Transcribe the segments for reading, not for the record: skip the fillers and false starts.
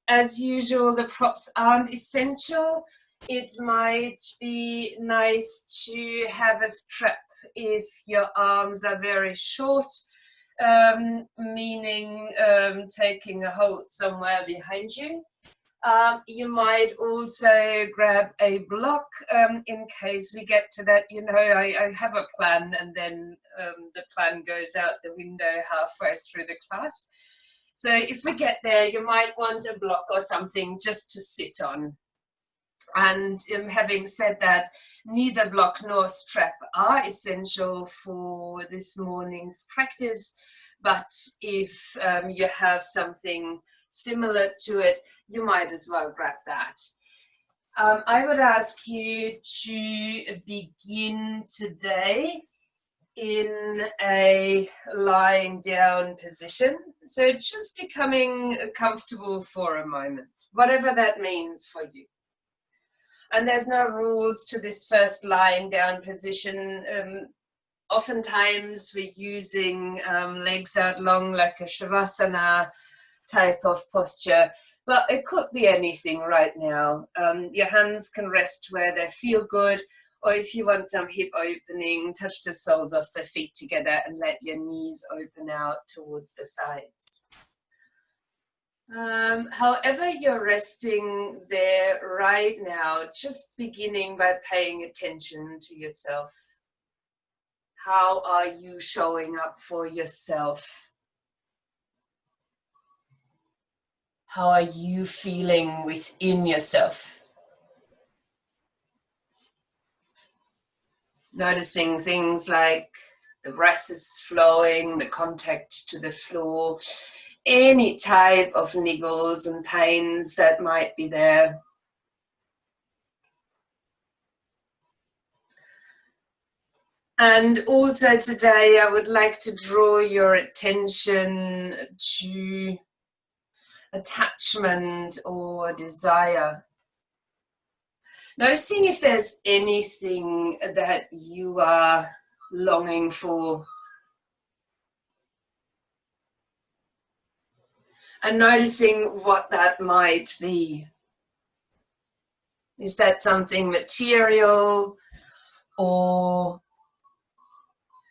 As usual, the props aren't essential. It might be nice to have a strap if your arms are very short, meaning taking a hold somewhere behind you. You might also grab a block in case we get to that. You know, I have a plan, and then the plan goes out the window halfway through the class. So if we get there, you might want a block or something just to sit on. And having said that, neither block nor strap are essential for this morning's practice. But if you have something similar to it, you might as well grab that. I would ask you to begin today in a lying down position. So just becoming comfortable for a moment, whatever that means for you. And there's no rules to this first lying down position. Oftentimes we're using legs out long, like a shavasana type of posture, but it could be anything right now. Your hands can rest where they feel good, or if you want some hip opening, touch the soles of the feet together and let your knees open out towards the sides. However you're resting there right now, just beginning by paying attention to yourself. How are you showing up for yourself? How are you feeling within yourself? Noticing things like the breath is flowing, the contact to the floor, any type of niggles and pains that might be there. And also today I would like to draw your attention to attachment or desire. Noticing if there's anything that you are longing for. And noticing what that might be. Is that something material, or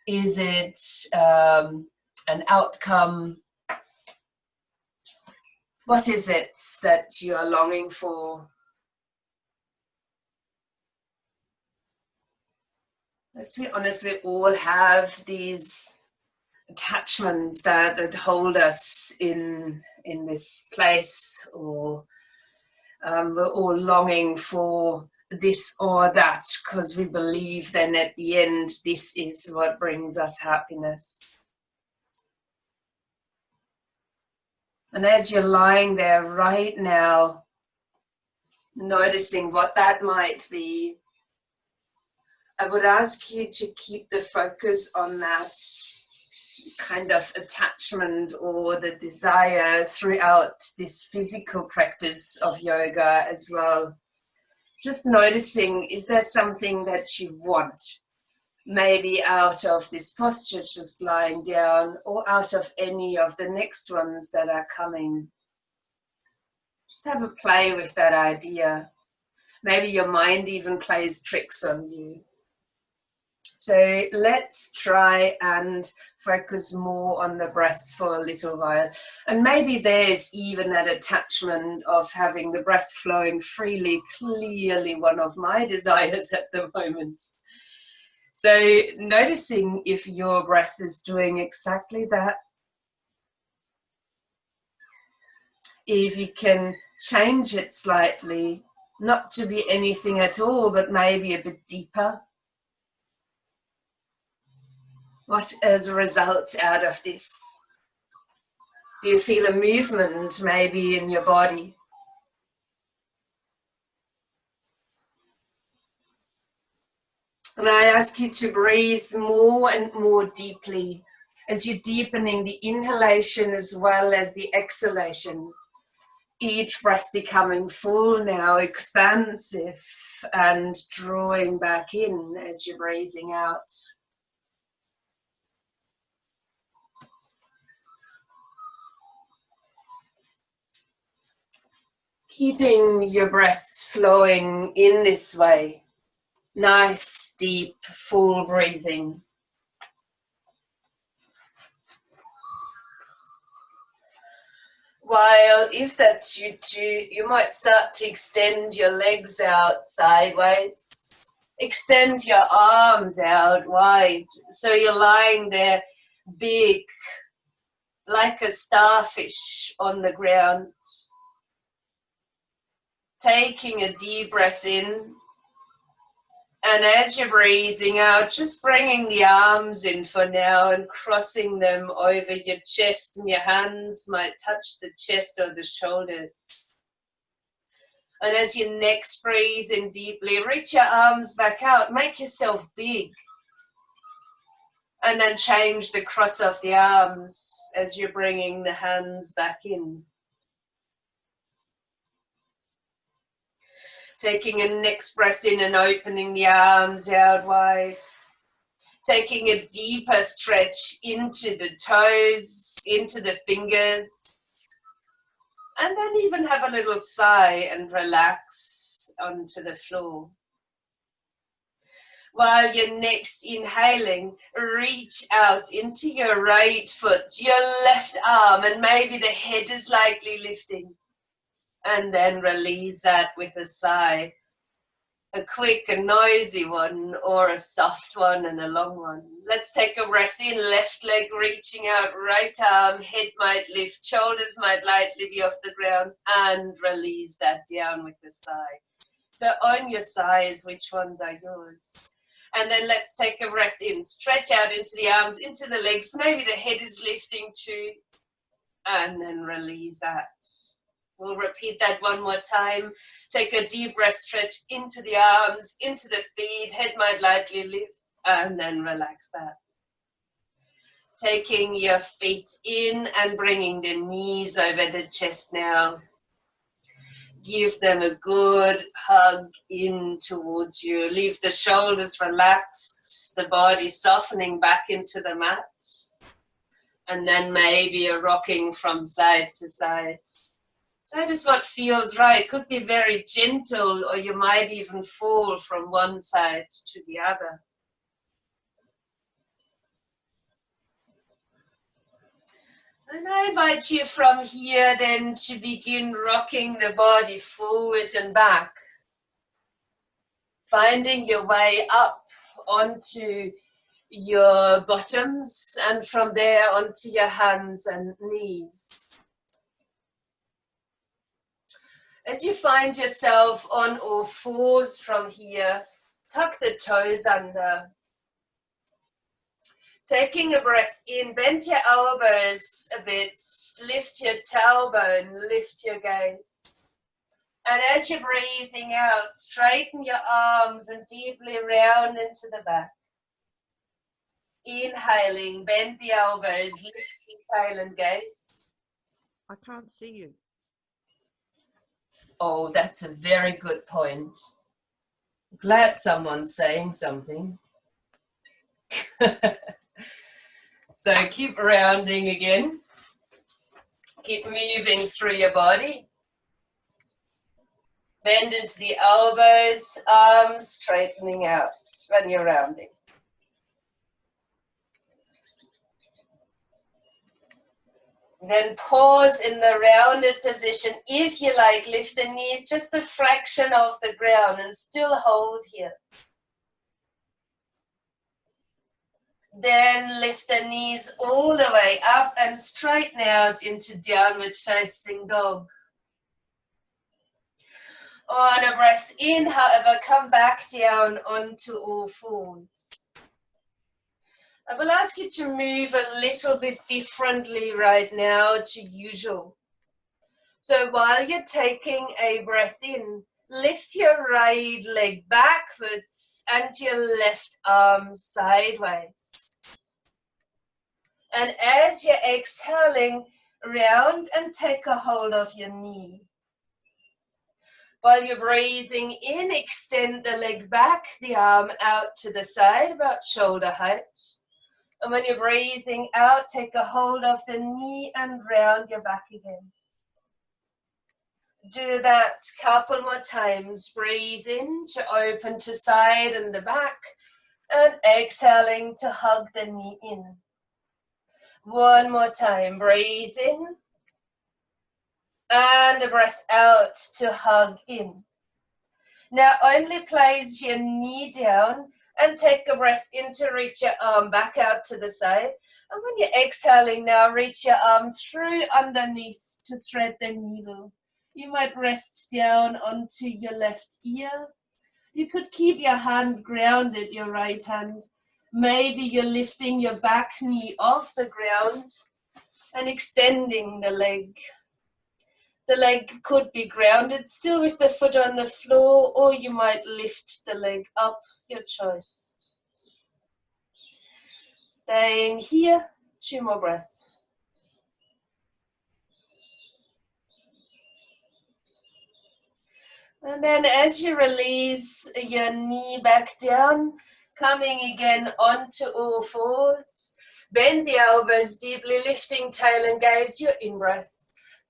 is it an outcome? What is it that you are longing for? Let's be honest, we all have these attachments that hold us in this place, or we're all longing for this or that because we believe then at the end this is what brings us happiness. And as you're lying there right now, noticing what that might be, I would ask you to keep the focus on that kind of attachment or the desire throughout this physical practice of yoga as well. Just noticing, is there something that you want? Maybe out of this posture, just lying down, or out of any of the next ones that are coming. Just have a play with that idea. Maybe your mind even plays tricks on you. So let's try and focus more on the breath for a little while. And maybe there's even that attachment of having the breath flowing freely, clearly one of my desires at the moment. So noticing if your breath is doing exactly that. If you can change it slightly, not to be anything at all, but maybe a bit deeper. What is results out of this? Do you feel a movement maybe in your body? And I ask you to breathe more and more deeply as you're deepening the inhalation as well as the exhalation. Each breath becoming full now, expansive, and drawing back in as you're breathing out. Keeping your breath flowing in this way. Nice, deep, full breathing. While if that suits you, you might start to extend your legs out sideways. Extend your arms out wide. So you're lying there big, like a starfish on the ground. Taking a deep breath in. And as you're breathing out, just bringing the arms in for now and crossing them over your chest, and your hands might touch the chest or the shoulders. And as you next breathe in deeply, reach your arms back out, make yourself big. And then change the cross of the arms as you're bringing the hands back in. Taking a next breath in and opening the arms out wide. Taking a deeper stretch into the toes, into the fingers. And then even have a little sigh and relax onto the floor. While you're next inhaling, reach out into your right foot, your left arm, and maybe the head is lightly lifting. And then release that with a sigh. A quick and noisy one, or a soft one and a long one. Let's take a breath in, left leg reaching out, right arm, head might lift, shoulders might lightly be off the ground, and release that down with a sigh. So on your sighs, which ones are yours? And then let's take a breath in, stretch out into the arms, into the legs, maybe the head is lifting too, and then release that. We'll repeat that one more time. Take a deep breath, stretch into the arms, into the feet, head might lightly lift, and then relax that. Taking your feet in and bringing the knees over the chest now. Give them a good hug in towards you. Leave the shoulders relaxed, the body softening back into the mat. And then maybe a rocking from side to side. Notice what feels right. Could be very gentle, or you might even fall from one side to the other. And I invite you from here then to begin rocking the body forward and back. Finding your way up onto your bottoms and from there onto your hands and knees. As you find yourself on all fours from here, tuck the toes under. Taking a breath in, bend your elbows a bit, lift your tailbone, lift your gaze. And as you're breathing out, straighten your arms and deeply round into the back. Inhaling, bend the elbows, lift your tail and gaze. I can't see you. Oh, that's a very good point. Glad someone's saying something. So keep rounding again. Keep moving through your body. Bend into the elbows, arms straightening out when you're rounding. Then pause in the rounded position. If you like, lift the knees just a fraction off the ground and still hold here. Then lift the knees all the way up and straighten out into downward facing dog. On a breath in, however, come back down onto all fours. I will ask you to move a little bit differently right now to usual. So while you're taking a breath in, lift your right leg backwards and your left arm sideways. And as you're exhaling, round and take a hold of your knee. While you're breathing in, extend the leg back, the arm out to the side, about shoulder height. And when you're breathing out, take a hold of the knee and round your back again. Do that couple more times. Breathe in to open to side and the back, and exhaling to hug the knee in. One more time. Breathe in, and the breath out to hug in. Now only place your knee down and take a breath in to reach your arm back out to the side. And when you're exhaling now, reach your arm through underneath to thread the needle. You might rest down onto your left ear. You could keep your hand grounded, your right hand. Maybe you're lifting your back knee off the ground and extending the leg. The leg could be grounded still with the foot on the floor, or you might lift the leg up, your choice. Staying here, 2 more breaths. And then as you release your knee back down, coming again onto all fours, bend the elbows deeply, lifting tail and gaze your in-breath.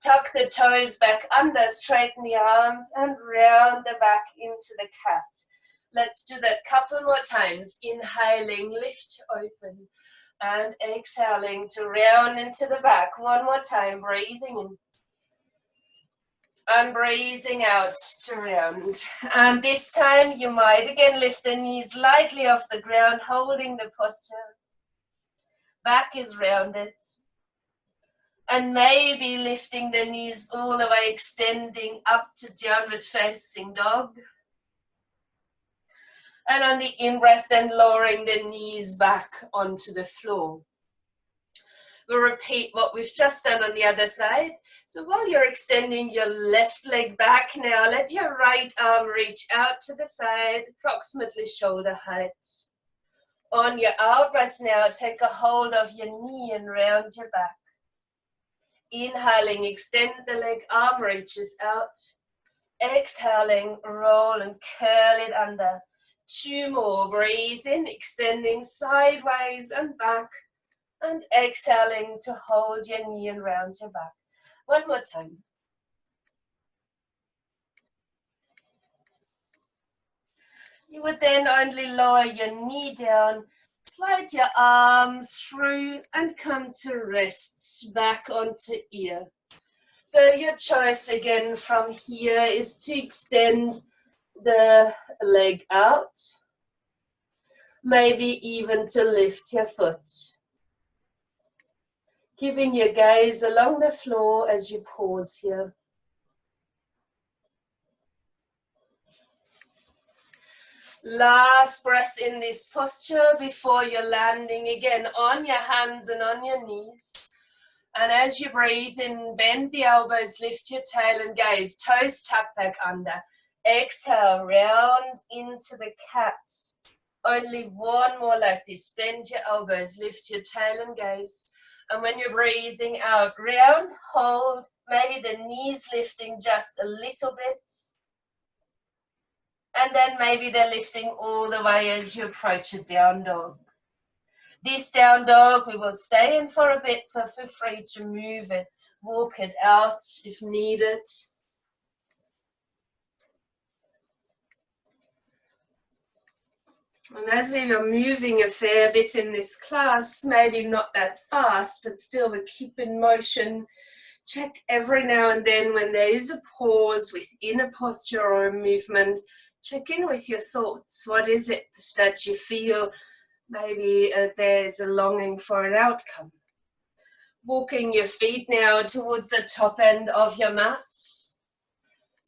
Tuck the toes back under, straighten the arms and round the back into the cat. Let's do that couple more times. Inhaling, lift, open, and exhaling to round into the back. One more time, breathing in. And breathing out to round. And this time you might again lift the knees lightly off the ground, holding the posture. Back is rounded. And maybe lifting the knees all the way, extending up to downward facing dog. And on the in-breath, then lowering the knees back onto the floor. We'll repeat what we've just done on the other side. So while you're extending your left leg back now, let your right arm reach out to the side, approximately shoulder height. On your out breath now, take a hold of your knee and round your back. Inhaling, extend the leg, arm reaches out. Exhaling, roll and curl it under. 2 more, breathe in, extending sideways and back. And exhaling to hold your knee and round your back. One more time. You would then only lower your knee down, slide your arm through and come to rest back onto ear. So your choice again from here is to extend the leg out, maybe even to lift your foot. Giving your gaze along the floor as you pause here. Last breath in this posture before you're landing again on your hands and on your knees. And as you breathe in, bend the elbows, lift your tail and gaze, toes tuck back under. Exhale, round into the cat. Only one more like this. Bend your elbows, lift your tail and gaze. And when you're breathing out, round, hold, maybe the knees lifting just a little bit. And then maybe they're lifting all the way as you approach a down dog. This down dog we will stay in for a bit, so feel free to move it, walk it out if needed. And as we were moving a fair bit in this class, maybe not that fast, but still we keep in motion. Check every now and then when there is a pause within a posture or a movement, check in with your thoughts. What is it that you feel? Maybe there's a longing for an outcome. Walking your feet now towards the top end of your mat.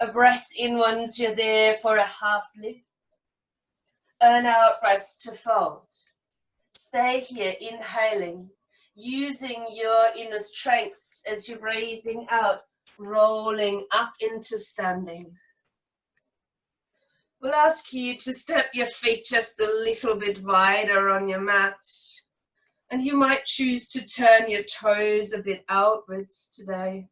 A breath in once you're there for a half lift. An out breath to fold. Stay here, inhaling, using your inner strength as you're breathing out, rolling up into standing. We'll ask you to step your feet just a little bit wider on your mat. And you might choose to turn your toes a bit outwards today.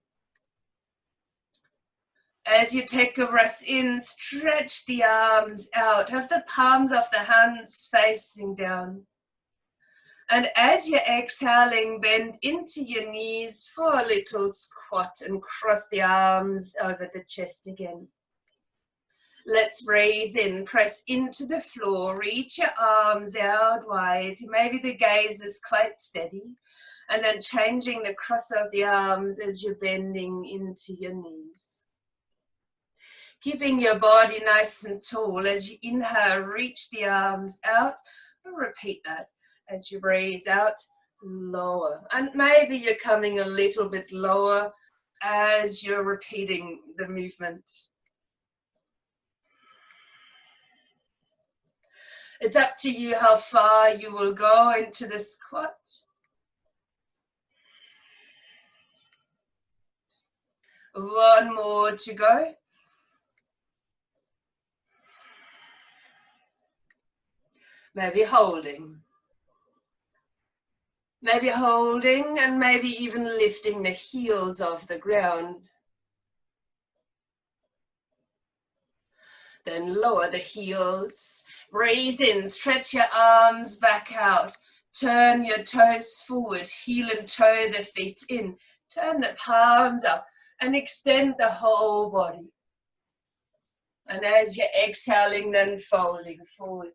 As you take a breath in, stretch the arms out. Have the palms of the hands facing down. And as you're exhaling, bend into your knees for a little squat and cross the arms over the chest again. Let's breathe in, press into the floor, reach your arms out wide. Maybe the gaze is quite steady. And then changing the cross of the arms as you're bending into your knees. Keeping your body nice and tall. As you inhale, reach the arms out. And repeat that. As you breathe out, lower. And maybe you're coming a little bit lower as you're repeating the movement. It's up to you how far you will go into the squat. One more to go. Maybe holding. Maybe holding and maybe even lifting the heels off the ground. Then lower the heels. Breathe in, stretch your arms back out. Turn your toes forward, heel and toe the feet in. Turn the palms up and extend the whole body. And as you're exhaling, then folding forward.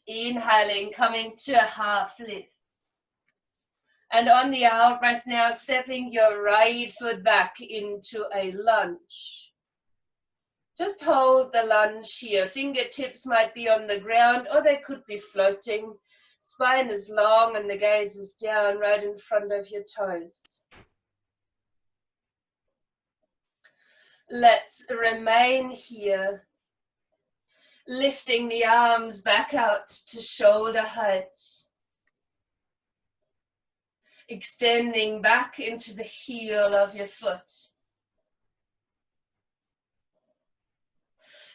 Inhaling, coming to a half lift. And on the out breath now, stepping your right foot back into a lunge. Just hold the lunge here. Fingertips might be on the ground or they could be floating. Spine is long and the gaze is down right in front of your toes. Let's remain here. Lifting the arms back out to shoulder height. Extending back into the heel of your foot.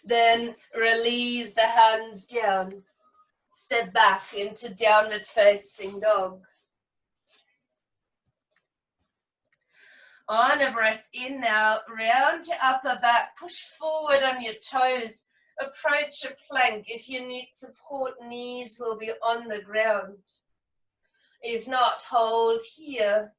Then release the hands down. Step back into downward facing dog. On a breath in now, round your upper back, push forward on your toes. Approach a plank. If you need support, knees will be on the ground. If not, hold here.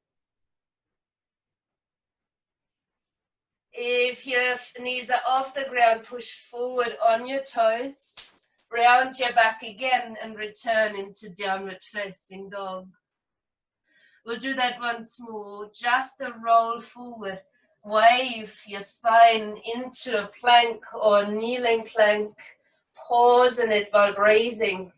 If your knees are off the ground, push forward on your toes. Round your back again and return into downward facing dog. We'll do that once more. Just a roll forward. Wave your spine into a plank or kneeling plank. Pause in it while breathing.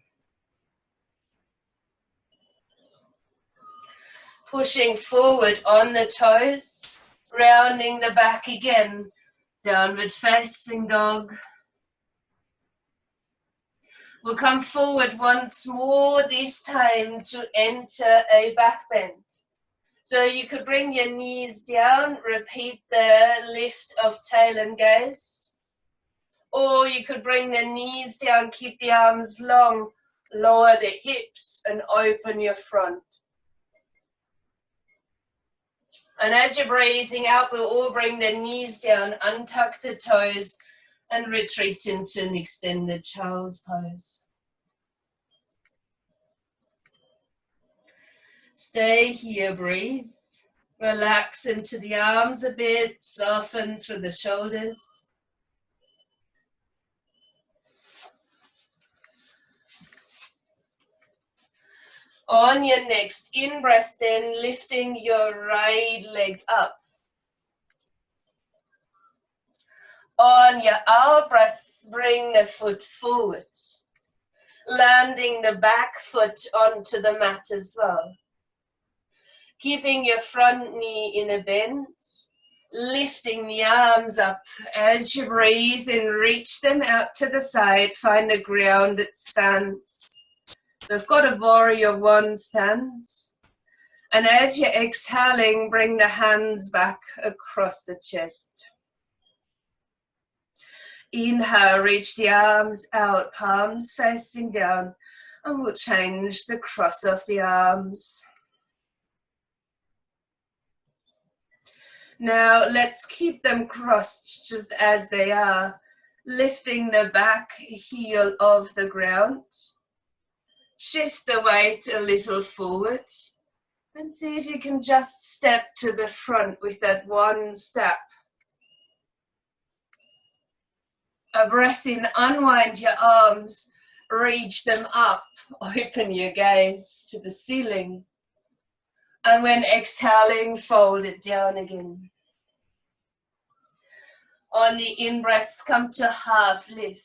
Pushing forward on the toes. Rounding the back again. Downward facing dog. We'll come forward once more, this time to enter a back bend. So you could bring your knees down, repeat the lift of tail and gaze. Or you could bring the knees down, keep the arms long, lower the hips and open your front. And as you're breathing out, we'll all bring the knees down, untuck the toes and retreat into an extended child's pose. Stay here, breathe. Relax into the arms a bit, soften through the shoulders. On your next in-breath then, lifting your right leg up. On your out-breath, bring the foot forward. Landing the back foot onto the mat as well. Keeping your front knee in a bend. Lifting the arms up as you breathe and reach them out to the side. Find a grounded stance. We've got a warrior one stance. And as you're exhaling, bring the hands back across the chest. Inhale, reach the arms out, palms facing down, and we'll change the cross of the arms. Now let's keep them crossed just as they are, lifting the back heel off the ground. Shift the weight a little forward and see if you can just step to the front with that one step. A breath in, unwind your arms, reach them up, open your gaze to the ceiling. And when exhaling, fold it down again. On the in-breath, come to half lift.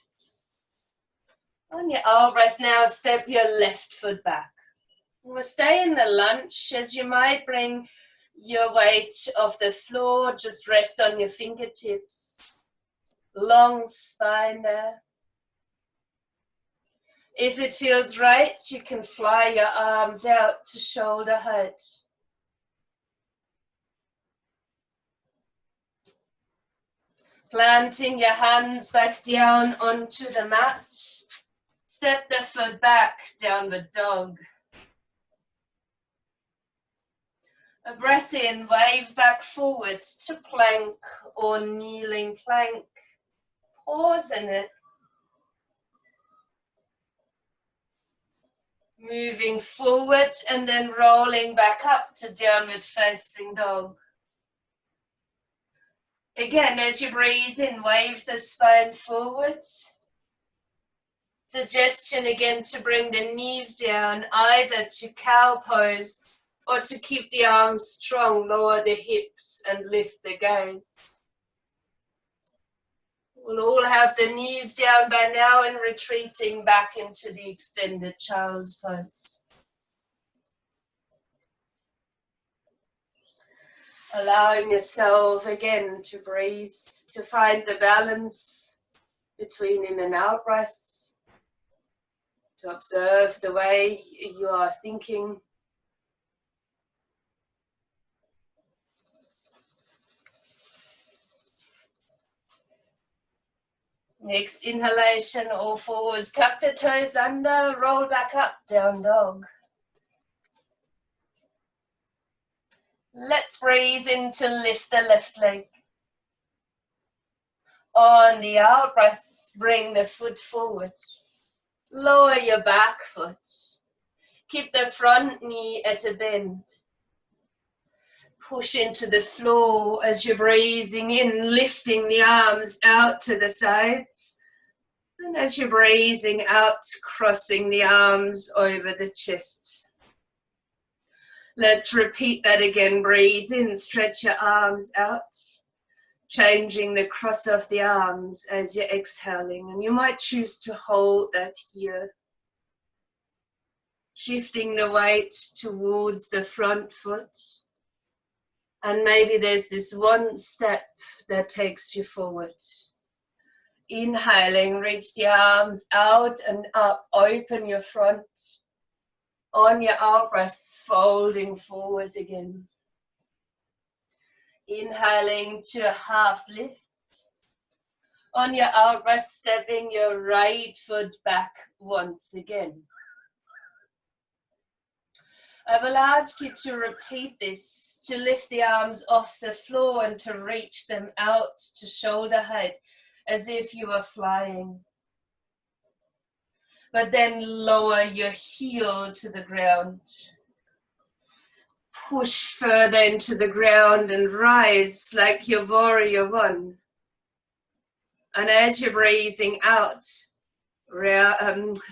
On your out-breath now, step your left foot back. We'll stay in the lunge as you might bring your weight off the floor, just rest on your fingertips. Long spine there. If it feels right, you can fly your arms out to shoulder height. Planting your hands back down onto the mat. Step the foot back, downward dog. A breath in, wave back forward to plank or kneeling plank. Pause in it. Moving forward and then rolling back up to downward facing dog. Again, as you breathe in, wave the spine forward. Suggestion again to bring the knees down, either to cow pose or to keep the arms strong, lower the hips and lift the gaze. We'll all have the knees down by now and retreating back into the extended child's pose. Allowing yourself again to breathe, to find the balance between in and out breaths, to observe the way you are thinking. Next inhalation, all fours, tuck the toes under, roll back up, down dog. Let's breathe in to lift the left leg. On the out breath, bring the foot forward. Lower your back foot. Keep the front knee at a bend. Push into the floor as you're breathing in, lifting the arms out to the sides. And as you're breathing out, crossing the arms over the chest. Let's repeat that again. Breathe in, stretch your arms out. Changing the cross of the arms as you're exhaling. And you might choose to hold that here. Shifting the weight towards the front foot. And maybe there's this one step that takes you forward. Inhaling, reach the arms out and up. Open your front. On your out breath, folding forward again. Inhaling to half lift. On your out breath, stepping your right foot back once again. I will ask you to repeat this, to lift the arms off the floor and to reach them out to shoulder height as if you were flying. But then lower your heel to the ground. Push further into the ground and rise like your warrior one. And as you're breathing out,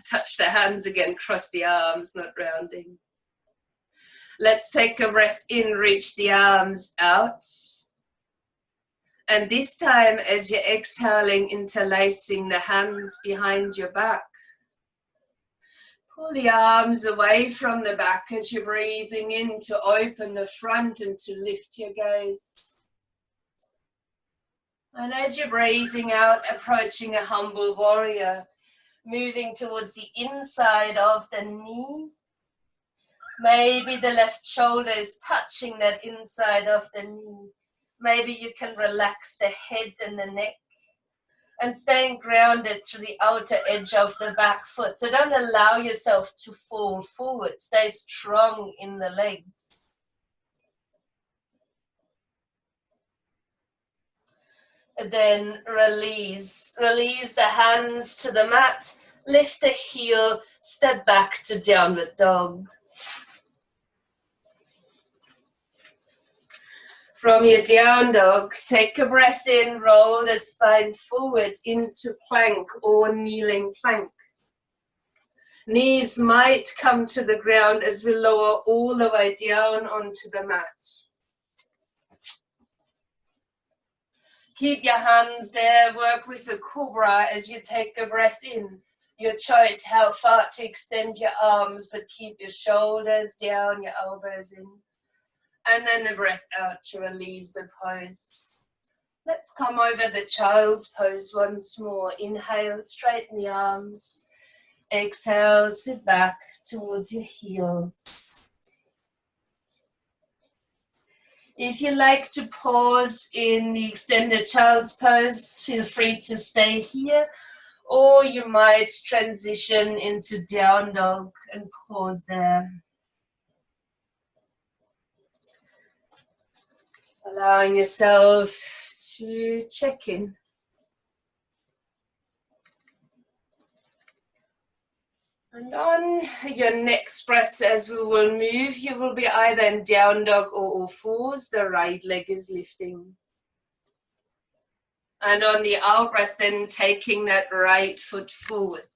touch the hands again, cross the arms, not rounding. Let's take a breath in, reach the arms out. And this time, as you're exhaling, interlacing the hands behind your back. Pull the arms away from the back as you're breathing in to open the front and to lift your gaze. And as you're breathing out, approaching a humble warrior, moving towards the inside of the knee. Maybe the left shoulder is touching that inside of the knee. Maybe you can relax the head and the neck. And staying grounded through the outer edge of the back foot. So don't allow yourself to fall forward. Stay strong in the legs. And then release. Release the hands to the mat. Lift the heel, step back to downward dog. From your down dog, take a breath in, roll the spine forward into plank or kneeling plank. Knees might come to the ground as we lower all the way down onto the mat. Keep your hands there, work with the cobra as you take a breath in. Your choice how far to extend your arms, but keep your shoulders down, your elbows in. And then a breath out to release the pose. Let's come over the child's pose once more. Inhale, straighten the arms. Exhale, sit back towards your heels. If you like to pause in the extended child's pose, feel free to stay here, or you might transition into down dog and pause there. Allowing yourself to check in. And on your next breath, as we will move, you will be either in down dog or all fours. The right leg is lifting. And on the out breath, then taking that right foot forward.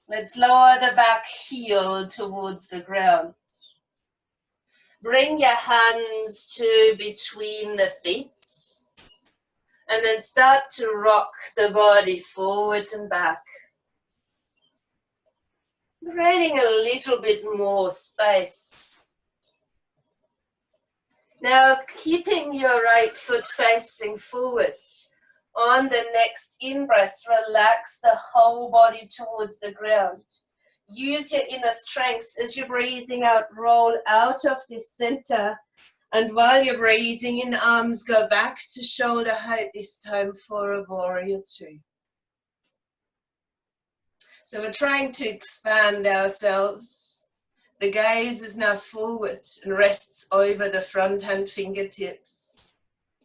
Let's lower the back heel towards the ground. Bring your hands to between the feet. And then start to rock the body forward and back. Creating a little bit more space. Now keeping your right foot facing forward. On the next in-breath, relax the whole body towards the ground. Use your inner strength as you're breathing out, roll out of the center. And while you're breathing in, arms go back to shoulder height, this time for a warrior two. So we're trying to expand ourselves. The gaze is now forward and rests over the front hand fingertips.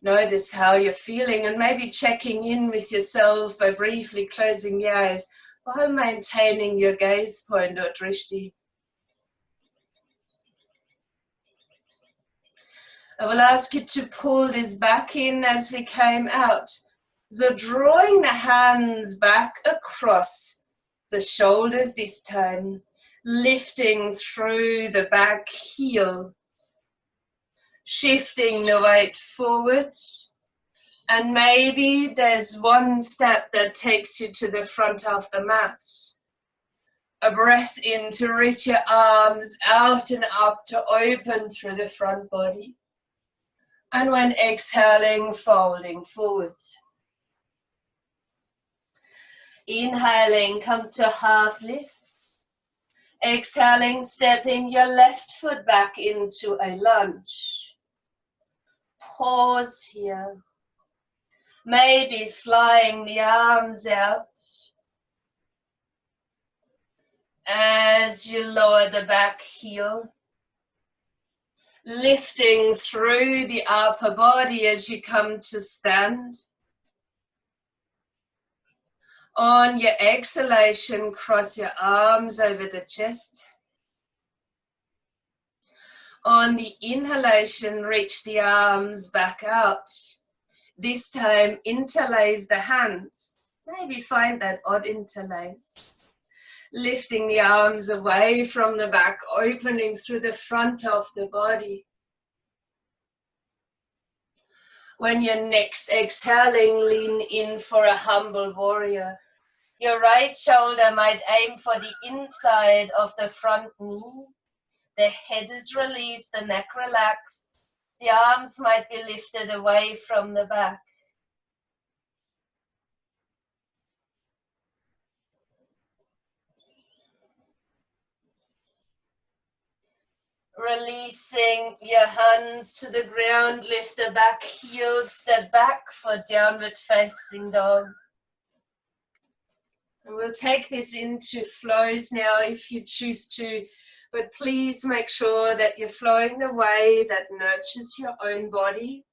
Notice how you're feeling and maybe checking in with yourself by briefly closing the eyes while maintaining your gaze point or drishti. I will ask you to pull this back in as we came out. So drawing the hands back across the shoulders this time, lifting through the back heel, shifting the weight forward, and maybe there's one step that takes you to the front of the mat. A breath in to reach your arms out and up to open through the front body. And when exhaling, folding forward. Inhaling, come to half lift. Exhaling, stepping your left foot back into a lunge. Pause here. Maybe flying the arms out. As you lower the back heel. Lifting through the upper body as you come to stand. On your exhalation, cross your arms over the chest. On the inhalation, reach the arms back out. This time, interlace the hands. Maybe find that odd interlace. Lifting the arms away from the back, opening through the front of the body. When you're next exhaling, lean in for a humble warrior. Your right shoulder might aim for the inside of the front knee. The head is released, the neck relaxed. The arms might be lifted away from the back. Releasing your hands to the ground, lift the back heel, step back for downward facing dog. And we'll take this into flows now if you choose to, but please make sure that you're flowing the way that nurtures your own body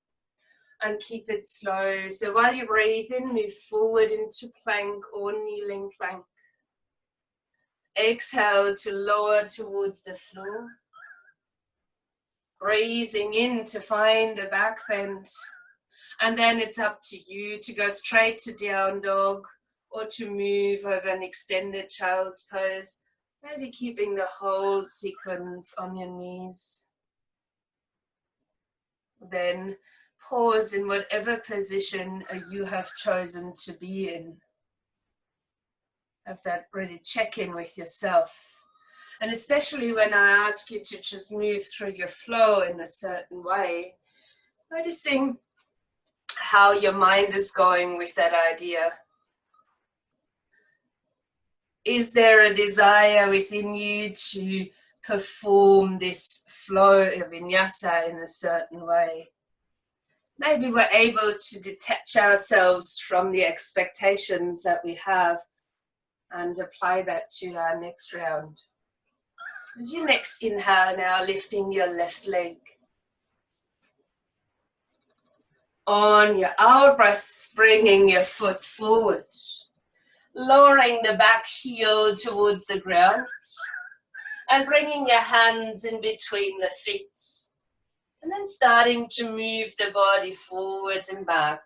and keep it slow. So while you breathe in, move forward into plank or kneeling plank. Exhale to lower towards the floor. Breathing in to find a back bend. And then it's up to you to go straight to down dog or to move over an extended child's pose. Maybe keeping the whole sequence on your knees. Then pause in whatever position you have chosen to be in. Have that really check in with yourself. And especially when I ask you to just move through your flow in a certain way, noticing how your mind is going with that idea. Is there a desire within you to perform this flow of vinyasa in a certain way? Maybe we're able to detach ourselves from the expectations that we have and apply that to our next round. As you next inhale now, lifting your left leg. On your out breath, bringing your foot forward. Lowering the back heel towards the ground. And bringing your hands in between the feet. And then starting to move the body forwards and back.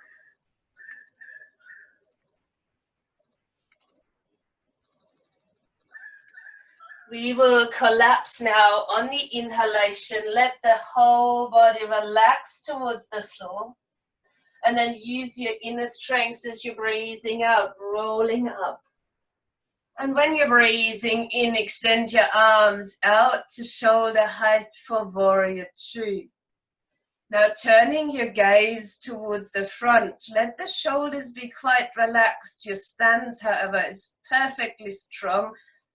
We will collapse now on the inhalation. Let the whole body relax towards the floor. And then use your inner strength as you're breathing out, rolling up. And when you're breathing in, extend your arms out to shoulder height for warrior two. Now turning your gaze towards the front, let the shoulders be quite relaxed. Your stance, however, is perfectly strong.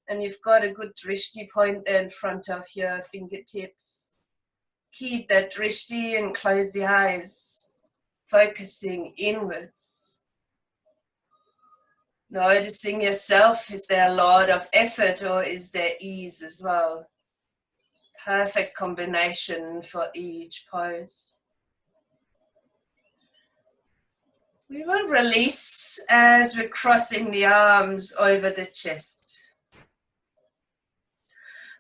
And you've got a good drishti point there in front of your fingertips. Keep that drishti and close the eyes, focusing inwards. Noticing yourself, is there a lot of effort or is there ease as well? Perfect combination for each pose. We will release as we're crossing the arms over the chest.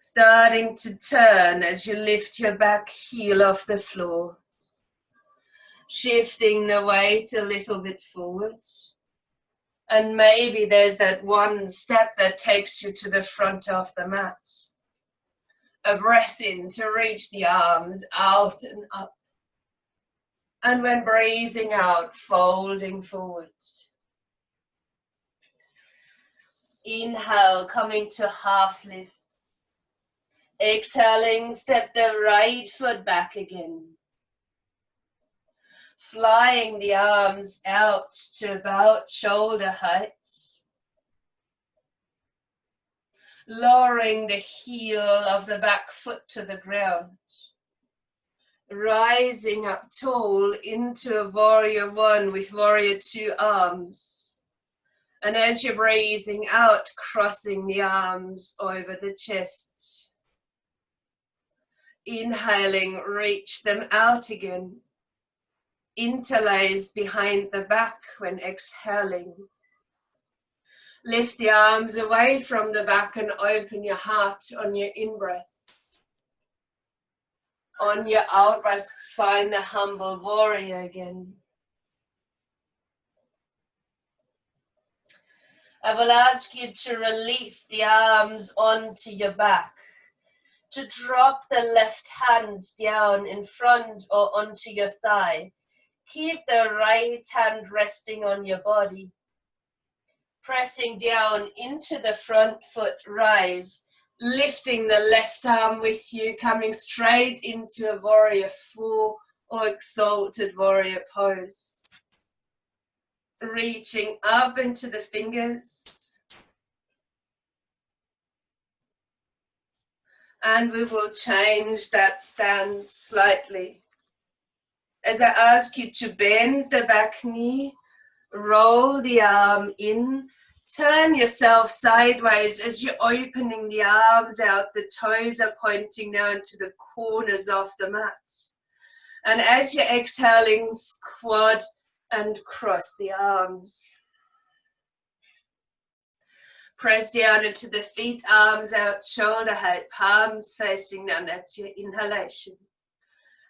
Starting to turn as you lift your back heel off the floor. Shifting the weight a little bit forward. And maybe there's that one step that takes you to the front of the mat. A breath in to reach the arms out and up. And when breathing out, folding forward. Inhale, coming to half lift. Exhaling, step the right foot back again. Flying the arms out to about shoulder height. Lowering the heel of the back foot to the ground. Rising up tall into a warrior one with warrior two arms. And as you're breathing out, crossing the arms over the chest. Inhaling, reach them out again. Interlace behind the back when exhaling. Lift the arms away from the back and open your heart on your in-breath. On your out-breath, find the humble warrior again. I will ask you to release the arms onto your back. To drop the left hand down in front or onto your thigh. Keep the right hand resting on your body. Pressing down into the front foot, rise. Lifting the left arm with you, coming straight into a warrior four or exalted warrior pose. Reaching up into the fingers. And we will change that stance slightly. As I ask you to bend the back knee, roll the arm in, turn yourself sideways as you're opening the arms out. The toes are pointing down to the corners of the mat. And as you're exhaling, squat and cross the arms. Press down into the feet, arms out, shoulder height, palms facing down. That's your inhalation.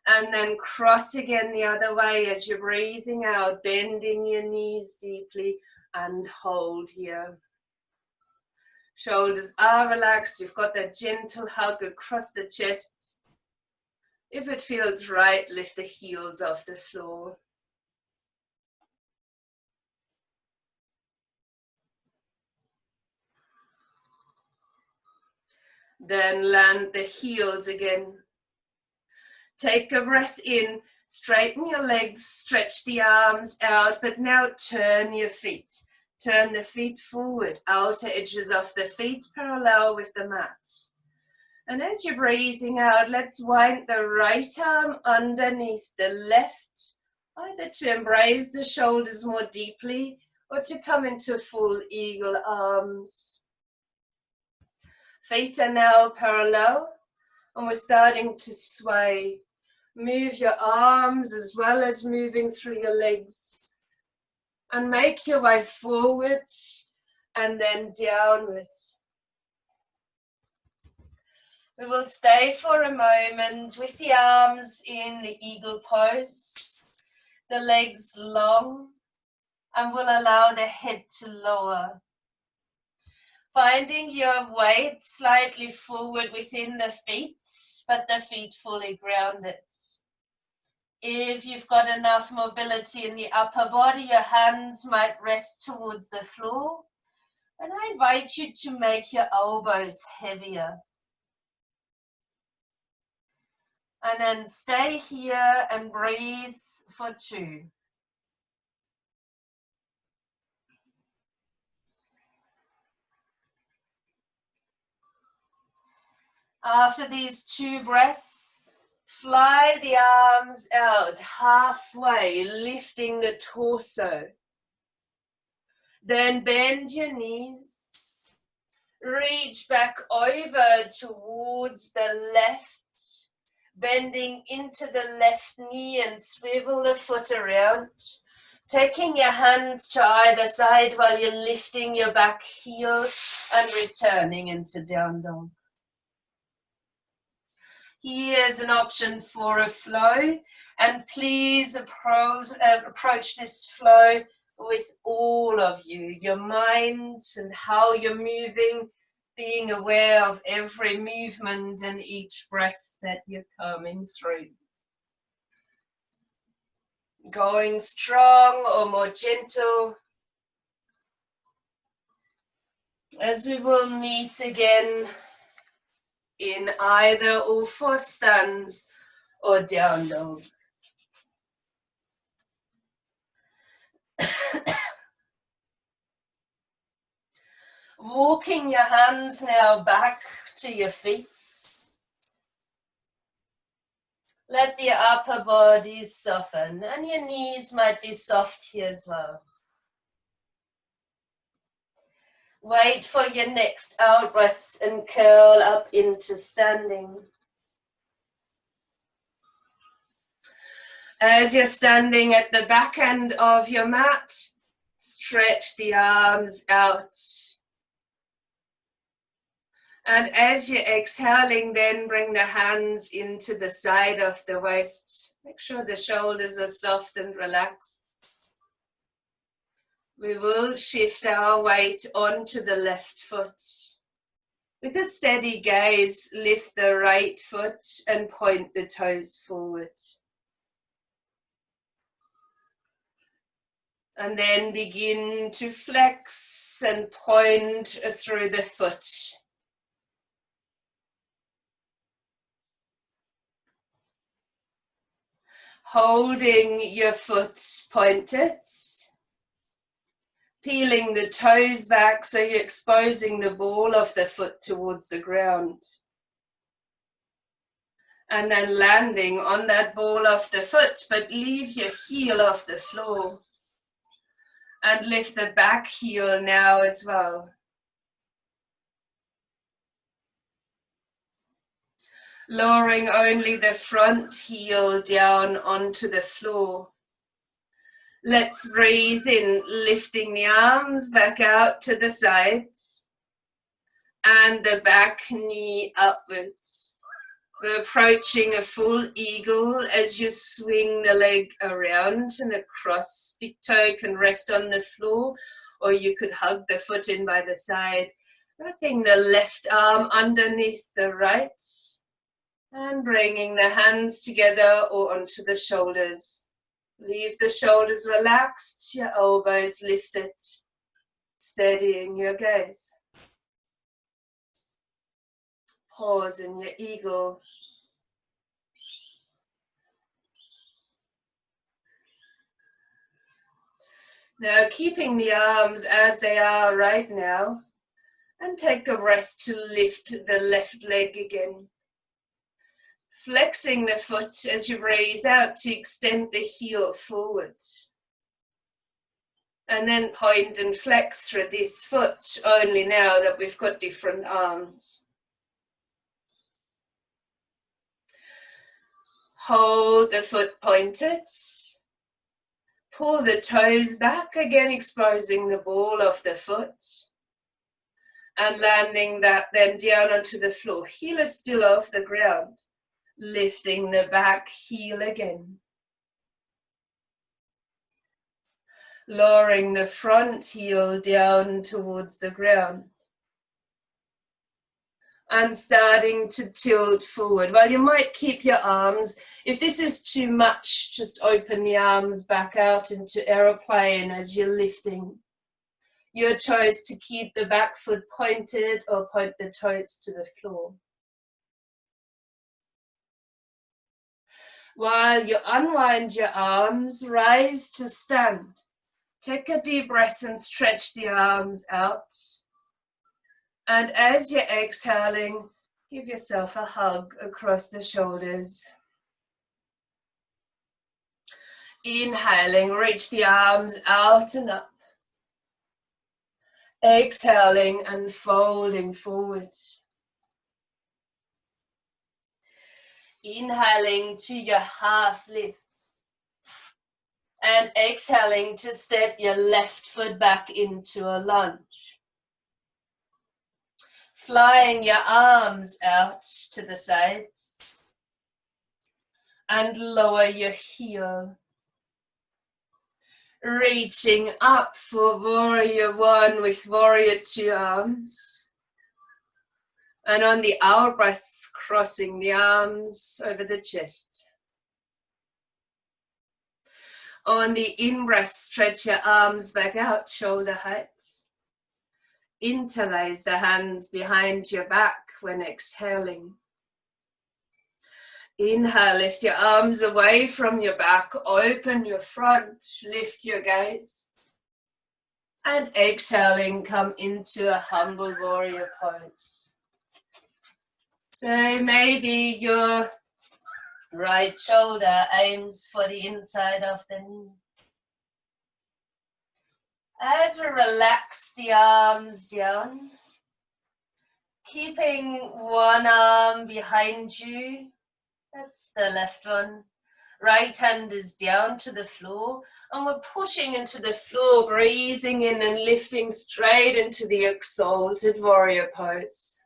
And then cross again the other way as you're breathing out, bending your knees deeply and hold here. Shoulders are relaxed. You've got that gentle hug across the chest. If it feels right, lift the heels off the floor. Then land the heels again. Take a breath in, straighten your legs, stretch the arms out, but now turn your feet. Turn the feet forward, outer edges of the feet parallel with the mat. And as you're breathing out, let's wind the right arm underneath the left, either to embrace the shoulders more deeply or to come into full eagle arms. Feet are now parallel, and we're starting to sway. Move your arms as well as moving through your legs. And make your way forward and then downward. We will stay for a moment with the arms in the eagle pose, the legs long, and we'll allow the head to lower. Finding your weight slightly forward within the feet, but the feet fully grounded. If you've got enough mobility in the upper body, your hands might rest towards the floor. And I invite you to make your elbows heavier. And then stay here and breathe for 2. After these 2 breaths, fly the arms out halfway, lifting the torso. Then bend your knees. Reach back over towards the left, bending into the left knee and swivel the foot around. Taking your hands to either side while you're lifting your back heel and returning into down dog. Here's an option for a flow, and please approach this flow with all of you, your mind and how you're moving, being aware of every movement and each breath that you're coming through. Going strong or more gentle, as we will meet again in either all 4 stands or down dog. Walking your hands now back to your feet. Let the upper body soften, and your knees might be soft here as well. Wait for your next out breath and curl up into standing. As you're standing at the back end of your mat, stretch the arms out. And as you're exhaling, then bring the hands into the side of the waist. Make sure the shoulders are soft and relaxed. We will shift our weight onto the left foot. With a steady gaze, lift the right foot and point the toes forward. And then begin to flex and point through the foot. Holding your foot pointed. Peeling the toes back so you're exposing the ball of the foot towards the ground. And then landing on that ball of the foot, but leave your heel off the floor. And lift the back heel now as well. Lowering only the front heel down onto the floor. Let's breathe in, lifting the arms back out to the sides and the back knee upwards. We're approaching a full eagle as you swing the leg around and across. Big toe can rest on the floor, or you could hug the foot in by the side. Wrapping the left arm underneath the right and bringing the hands together or onto the shoulders. Leave the shoulders relaxed, your elbows lifted, steadying your gaze. Pause in your eagle. Now keeping the arms as they are right now, and take a rest to lift the left leg again. Flexing the foot as you breathe out to extend the heel forward. And then point and flex through this foot, only now that we've got different arms. Hold the foot pointed. Pull the toes back, again exposing the ball of the foot. And landing that then down onto the floor. Heel is still off the ground. Lifting the back heel again. Lowering the front heel down towards the ground. And starting to tilt forward. Well, you might keep your arms. If this is too much, just open the arms back out into aeroplane as you're lifting. Your choice to keep the back foot pointed or point the toes to the floor. While you unwind your arms, rise to stand. Take a deep breath and stretch the arms out. And as you're exhaling, give yourself a hug across the shoulders. Inhaling, reach the arms out and up. Exhaling and folding forward. Inhaling to your half lift. And exhaling to step your left foot back into a lunge. Flying your arms out to the sides. And lower your heel. Reaching up for warrior one with warrior two arms. And on the out breath, crossing the arms over the chest. On the in breath, stretch your arms back out, shoulder height. Interlace the hands behind your back when exhaling. Inhale, lift your arms away from your back, open your front, lift your gaze. And exhaling, come into a humble warrior pose. So maybe your right shoulder aims for the inside of the knee. As we relax the arms down, keeping one arm behind you, that's the left one. Right hand is down to the floor, and we're pushing into the floor, breathing in and lifting straight into the exalted warrior pose.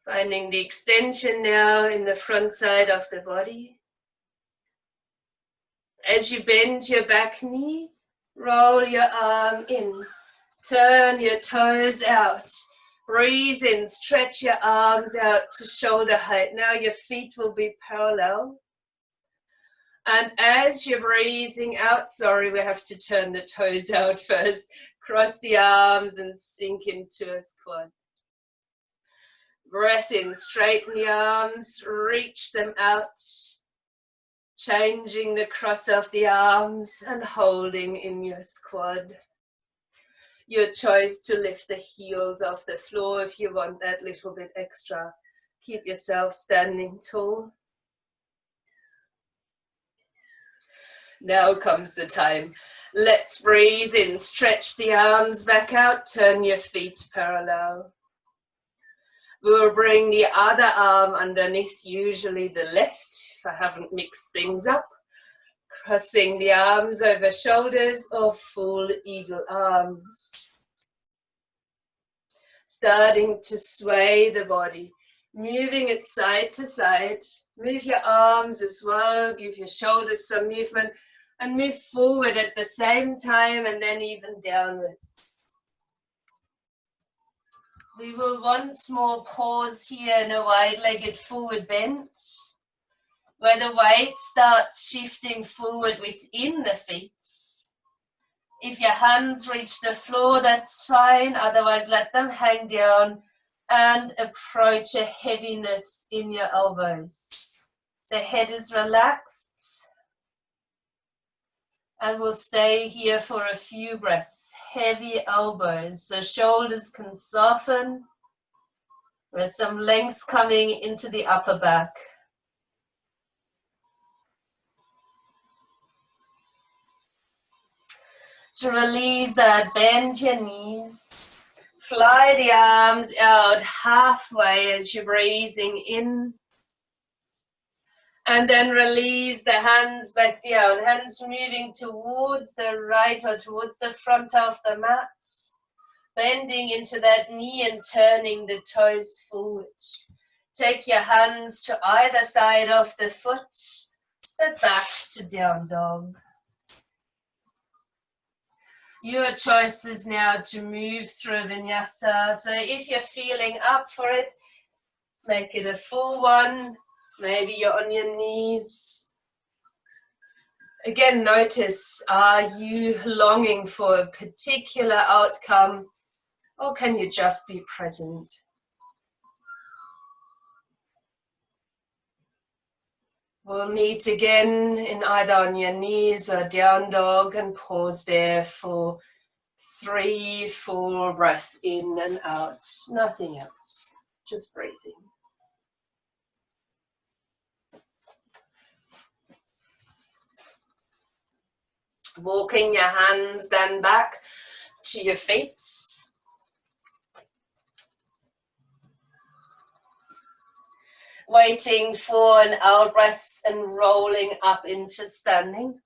Finding the extension now in the front side of the body. As you bend your back knee, roll your arm in, turn your toes out, breathe in, stretch your arms out to shoulder height. Now your feet will be parallel. And as you're breathing out, we have to turn the toes out first, cross the arms and sink into a squat. Breath in, straighten the arms, reach them out. Changing the cross of the arms and holding in your squad. Your choice to lift the heels off the floor if you want that little bit extra. Keep yourself standing tall. Now comes the time. Let's breathe in, stretch the arms back out, turn your feet parallel. We'll bring the other arm underneath, usually the left, if I haven't mixed things up. Crossing the arms over shoulders or full eagle arms. Starting to sway the body, moving it side to side. Move your arms as well, give your shoulders some movement, and move forward at the same time, and then even downwards. We will once more pause here in a wide-legged forward bend, where the weight starts shifting forward within the feet. If your hands reach the floor, that's fine, otherwise let them hang down and approach a heaviness in your elbows. The head is relaxed, and we'll stay here for a few breaths. Heavy elbows, so shoulders can soften. There's some length coming into the upper back. To release that, bend your knees. Fly the arms out halfway as you're breathing in. And then release the hands back down. Hands moving towards the right or towards the front of the mat. Bending into that knee and turning the toes forward. Take your hands to either side of the foot. Step back to down dog. Your choice is now to move through vinyasa. So if you're feeling up for it, make it a full one. Maybe you're on your knees. Again, notice, are you longing for a particular outcome, or can you just be present? We'll meet again in either on your knees or down dog, and pause there for 3 full breaths in and out. Nothing else, just breathing. Walking your hands then back to your feet. Waiting for an out breath and rolling up into standing.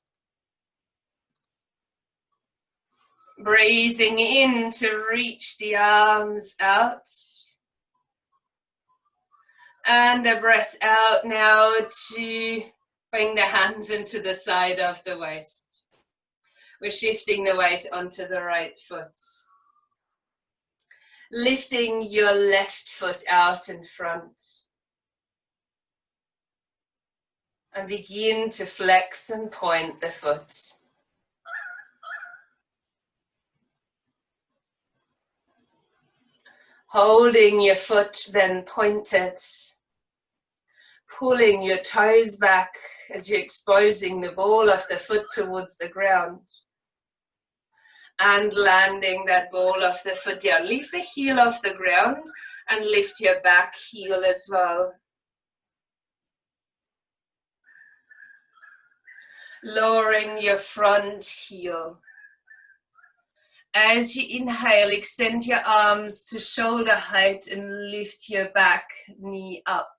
Breathing in to reach the arms out. And a breath out now to bring the hands into the side of the waist. We're shifting the weight onto the right foot. Lifting your left foot out in front. And begin to flex and point the foot. Holding your foot then pointed. Pulling your toes back as you're exposing the ball of the foot towards the ground. And landing that ball of the foot down. Leave the heel off the ground and lift your back heel as well. Lowering your front heel. As you inhale, extend your arms to shoulder height and lift your back knee up.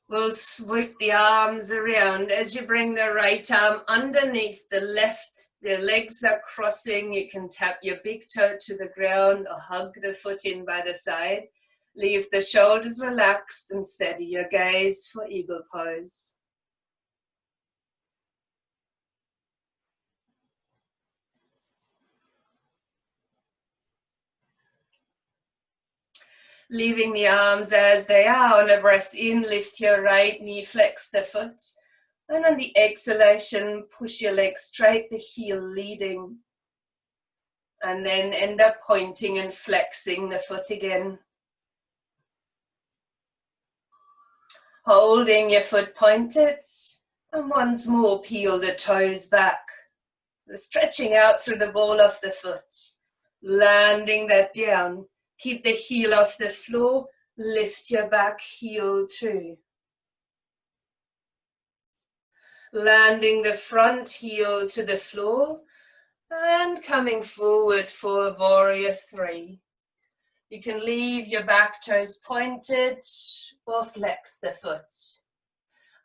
We'll sweep the arms around as you bring the right arm underneath the left. The legs are crossing. You can tap your big toe to the ground or hug the foot in by the side. Leave the shoulders relaxed and steady your gaze for eagle pose. Leaving the arms as they are. On a breath in, lift your right knee, flex the foot. And on the exhalation, push your leg straight, the heel leading. And then end up pointing and flexing the foot again. Holding your foot pointed. And once more, peel the toes back. Stretching out through the ball of the foot. Landing that down. Keep the heel off the floor. Lift your back heel too. Landing the front heel to the floor and coming forward for warrior 3. You can leave your back toes pointed or flex the foot.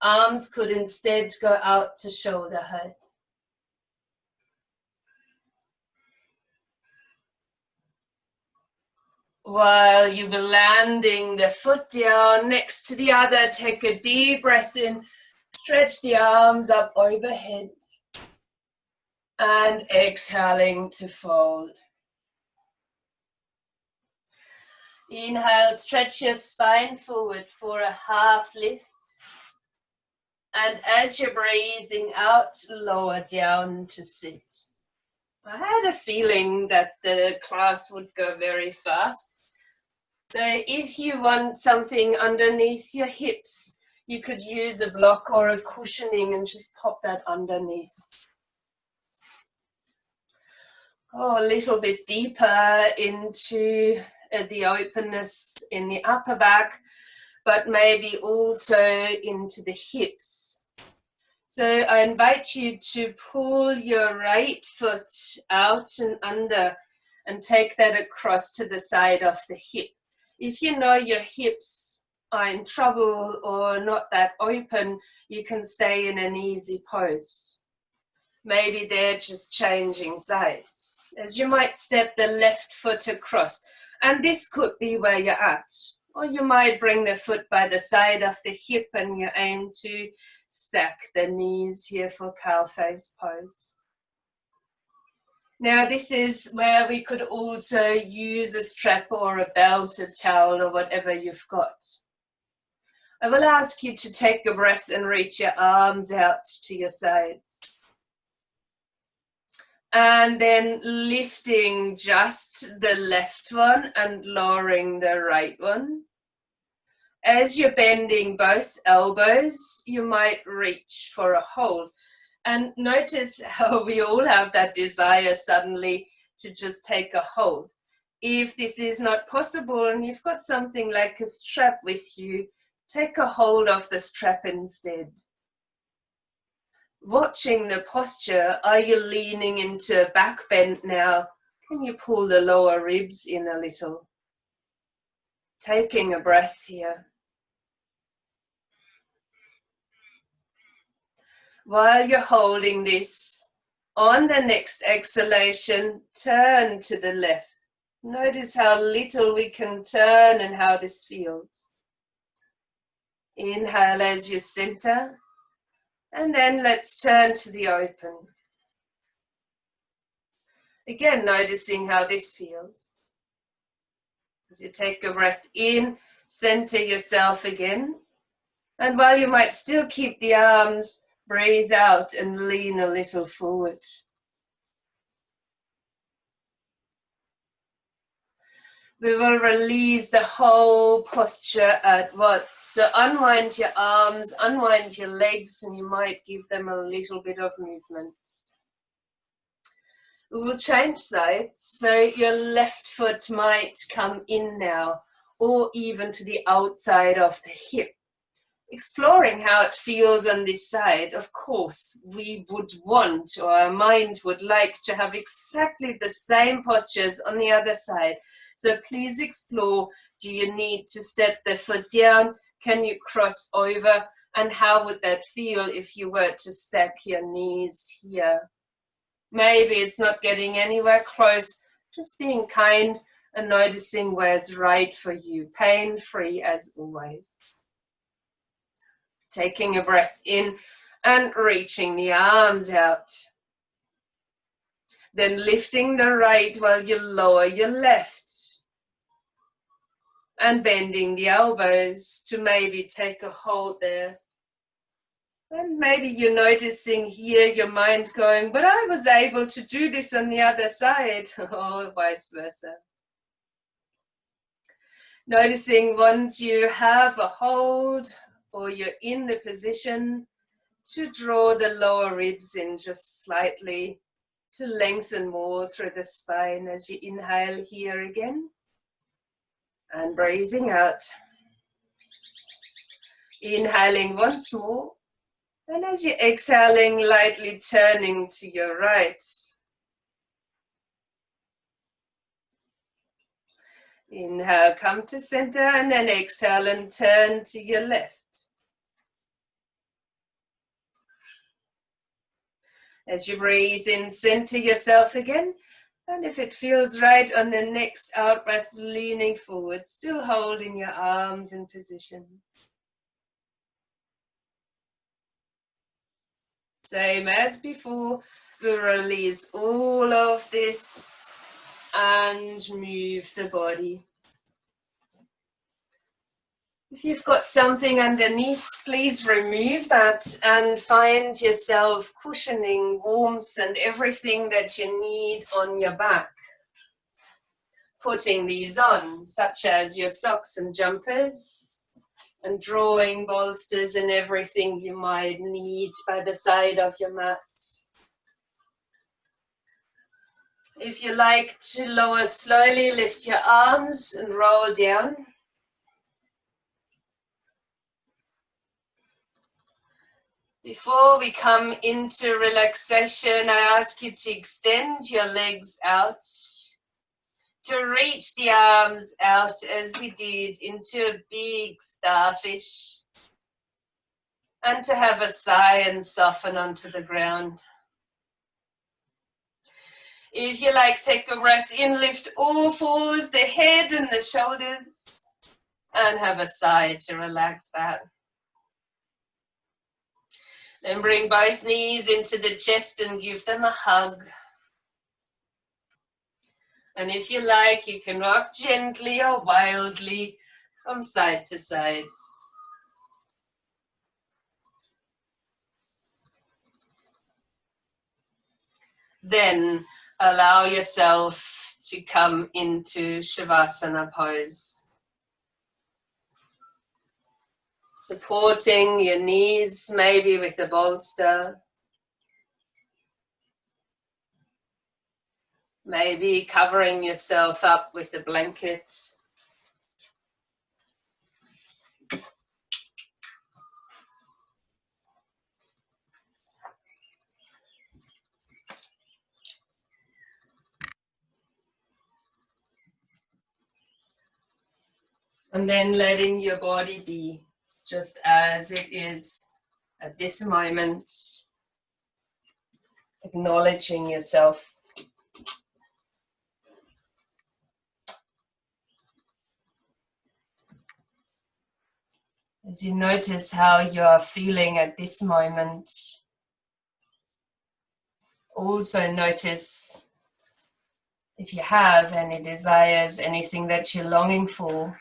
Arms could instead go out to shoulder height. While you were landing the foot down next to the other, take a deep breath in, stretch the arms up overhead, and exhaling to fold. Inhale, stretch your spine forward for a half lift. And as you're breathing out, lower down to sit. I had a feeling that the class would go very fast. So if you want something underneath your hips, you could use a block or a cushioning and just pop that underneath. Go a little bit deeper into the openness in the upper back, but maybe also into the hips. So I invite you to pull your right foot out and under and take that across to the side of the hip. If you know your hips are in trouble or not that open, you can stay in an easy pose. Maybe they're just changing sides, as you might step the left foot across. And this could be where you're at. Or you might bring the foot by the side of the hip and you aim to stack the knees here for cow face pose. Now this is where we could also use a strap or a belt, a towel or whatever you've got. I will ask you to take a breath and reach your arms out to your sides. And then lifting just the left one and lowering the right one. As you're bending both elbows, you might reach for a hold. And notice how we all have that desire suddenly to just take a hold. If this is not possible and you've got something like a strap with you, take a hold of the strap instead. Watching the posture, are you leaning into a back bend now? Can you pull the lower ribs in a little? Taking a breath here. While you're holding this, on the next exhalation, turn to the left. Notice how little we can turn and how this feels. Inhale as you center. And then let's turn to the open. Again, noticing how this feels. As you take a breath in, center yourself again. And while you might still keep the arms, breathe out and lean a little forward. We will release the whole posture at once. So unwind your arms, unwind your legs, and you might give them a little bit of movement. We will change sides. So your left foot might come in now, or even to the outside of the hip. Exploring how it feels on this side. Of course, we would want, or our mind would like to have exactly the same postures on the other side. So please explore, do you need to step the foot down? Can you cross over? And how would that feel if you were to stack your knees here? Maybe it's not getting anywhere close, just being kind and noticing where's right for you, pain-free as always. Taking a breath in and reaching the arms out. Then lifting the right while you lower your left. And bending the elbows to maybe take a hold there. And maybe you're noticing here your mind going, but I was able to do this on the other side, or vice versa. Noticing once you have a hold or you're in the position to draw the lower ribs in just slightly to lengthen more through the spine as you inhale here again. And breathing out. Inhaling once more. And as you're exhaling, lightly turning to your right. Inhale, come to center, and then exhale and turn to your left. As you breathe in, center yourself again. And if it feels right on the next out breath, leaning forward, still holding your arms in position. Same as before, we release all of this and move the body. If you've got something underneath, please remove that and find yourself cushioning, warmth and everything that you need on your back. Putting these on, such as your socks and jumpers, and drawing bolsters and everything you might need by the side of your mat. If you like to lower slowly, lift your arms and roll down. Before we come into relaxation, I ask you to extend your legs out, to reach the arms out as we did into a big starfish, and to have a sigh and soften onto the ground. If you like, take a breath in, lift all fours, the head and the shoulders, and have a sigh to relax that. Then bring both knees into the chest and give them a hug. And if you like, you can rock gently or wildly from side to side. Then allow yourself to come into Shavasana pose. Supporting your knees, maybe with a bolster. Maybe covering yourself up with a blanket. And then letting your body be just as it is at this moment. Acknowledging yourself. As you notice how you are feeling at this moment, also notice if you have any desires, anything that you're longing for.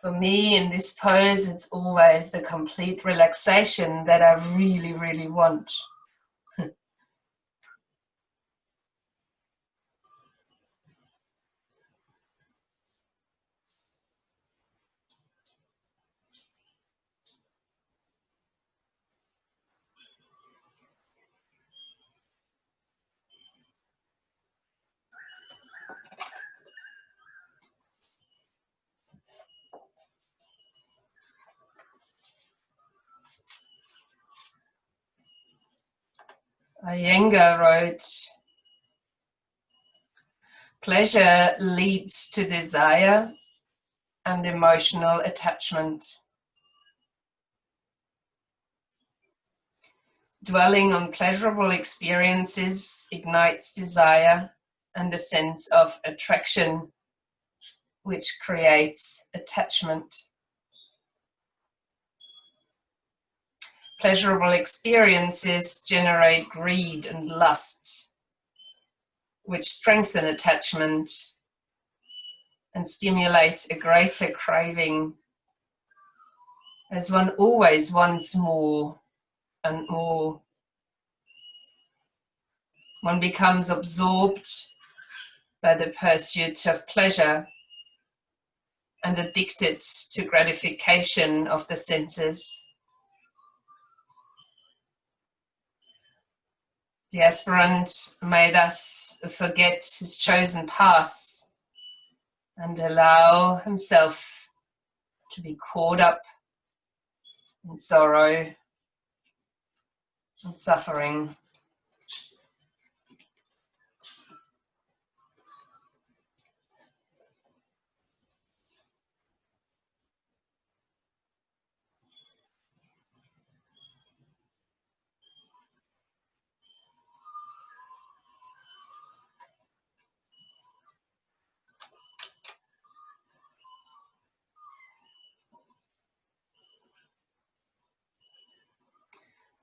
For me, in this pose, it's always the complete relaxation that I really, really want. Iyengar wrote, pleasure leads to desire and emotional attachment. Dwelling on pleasurable experiences ignites desire and a sense of attraction, which creates attachment. Pleasurable experiences generate greed and lust, which strengthen attachment and stimulate a greater craving, as one always wants more and more. One becomes absorbed by the pursuit of pleasure and addicted to gratification of the senses. The aspirant may thus forget his chosen path and allow himself to be caught up in sorrow and suffering.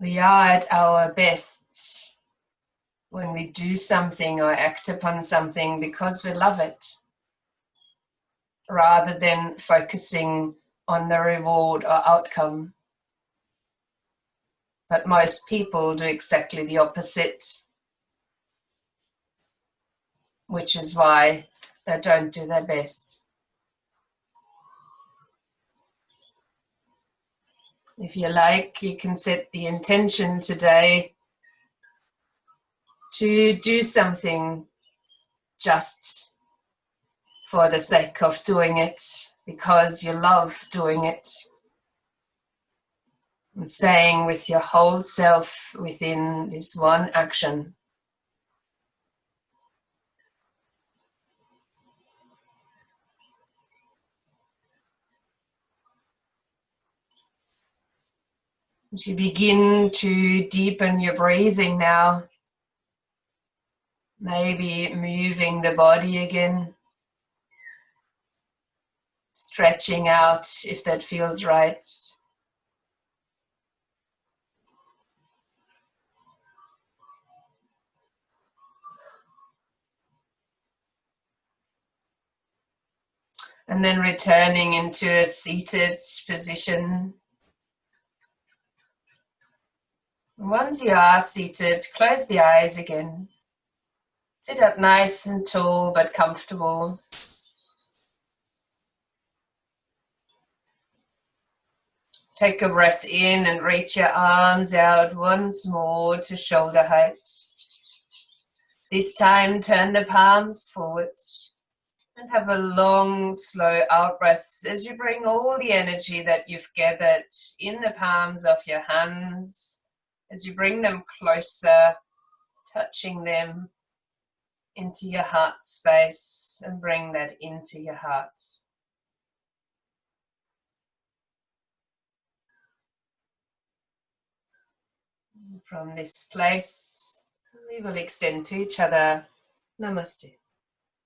We are at our best when we do something or act upon something because we love it, rather than focusing on the reward or outcome. But most people do exactly the opposite, which is why they don't do their best. If you like, you can set the intention today to do something just for the sake of doing it, because you love doing it. And staying with your whole self within this one action. As you begin to deepen your breathing now, maybe moving the body again, stretching out if that feels right. And then returning into a seated position. Once you are seated, close the eyes again. Sit up nice and tall but comfortable. Take a breath in and reach your arms out once more to shoulder height. This time turn the palms forward and have a long, slow out breath as you bring all the energy that you've gathered in the palms of your hands, as you bring them closer, touching them into your heart space, and bring that into your heart. From this place, we will extend to each other. Namaste.